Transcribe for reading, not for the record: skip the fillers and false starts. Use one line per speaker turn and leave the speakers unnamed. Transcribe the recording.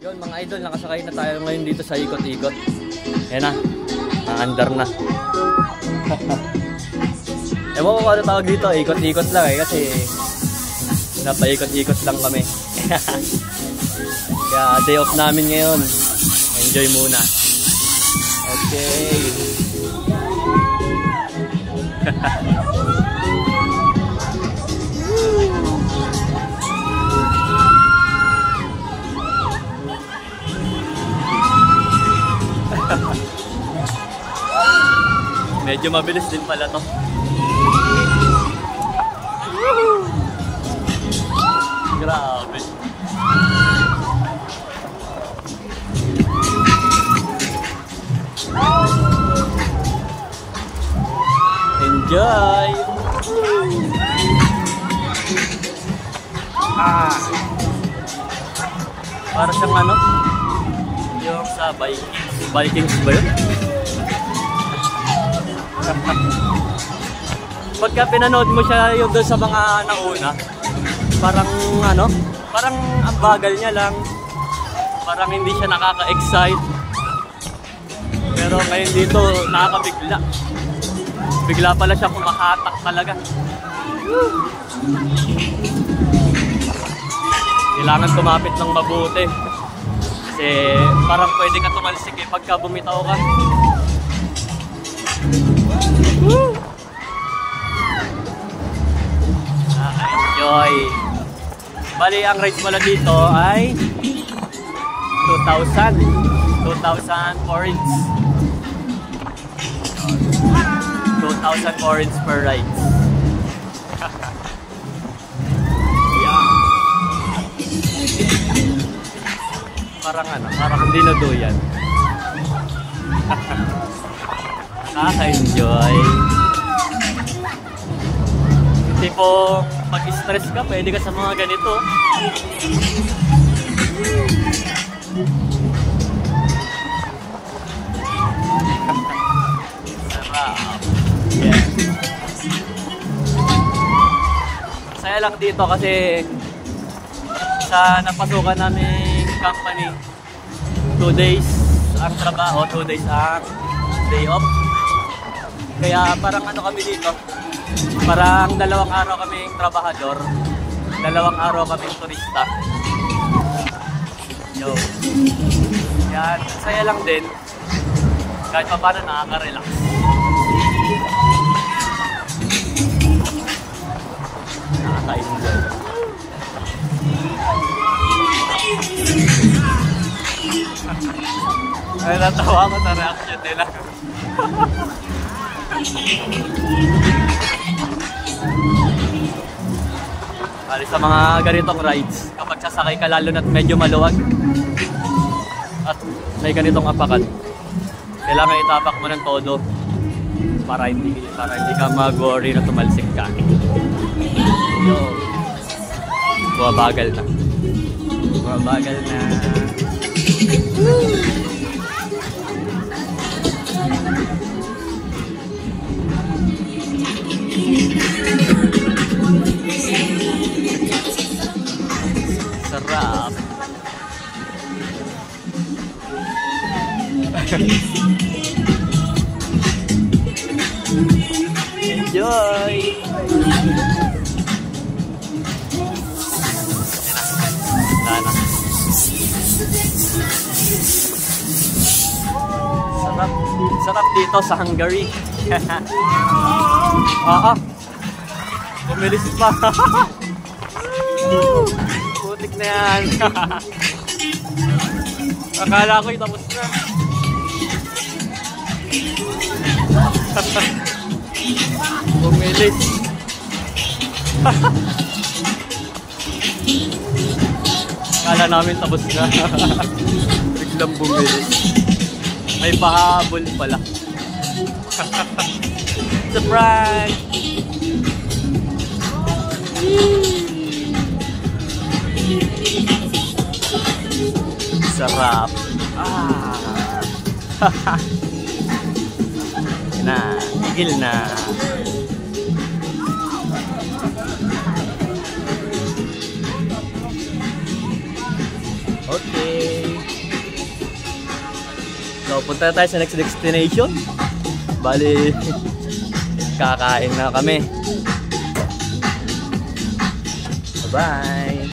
Yun mga idol, nakasakay na tayo ngayon dito sa ikot-ikot. Ayan na, naandar na. Ewan ko kung ano tawag dito, ikot-ikot lang eh, kasi napaikot-ikot lang kami. Kaya day off namin ngayon. Enjoy muna. Okay. Medyo mabilis din pala to. Grabe. Enjoy. Para siyang ano? Yung sa Vikings ba yun? Pagka pinanood mo siya yung doon sa mga nauna, parang ano, parang ang bagal niya lang, parang hindi siya nakaka-excite. Pero ngayon dito nakakabigla. Bigla pala siya kumahatak talaga. Kailangan tumapit ng mabuti kasi parang pwede ka tumalsik eh pagka bumitaw ka. Enjoy. Bali, ang rides pala dito ay 2,000 forints. 2,000 forints per rides. Yeah. Parang ano, parang dinuduyan. Nakaka-enjoy. Tipo, pag-stress ka, pwede ka sa mga ganito. Sarap. Yeah. Saya lang dito kasi sa napasukan naming company, 2 days ang trabaho, 2 days ang day off. Kaya parang ano kami dito, parang 2 araw kaming trabahador, 2 araw kaming turista. Yo. Yan, saya lang din. Kahit pa paano nakaka-relax. Nakaka-enjoy. Ay, natawa ko sa reaction nila. Bali sa mga ganitong rides, kapag sasakay ka lalo na't medyo maluwag at may ganitong apakan, kailangan itapak mo ng todo para hindi ka mag-worry na tumalsik ka. Yo. Bumabagal na. Bumabagal na. Sarap. Enjoy. Sarap dito sa Hungary. Bumilis pa. Putik na yan. Akala ko yung tapos na. Bumilis. Akala namin tapos na. Biglang bumilis. May pahabol pala. Surprise! Sarap. Na, tigil na. Okay. So, punta na tayo sa next destination. Bali, kakain na kami. Bye-bye!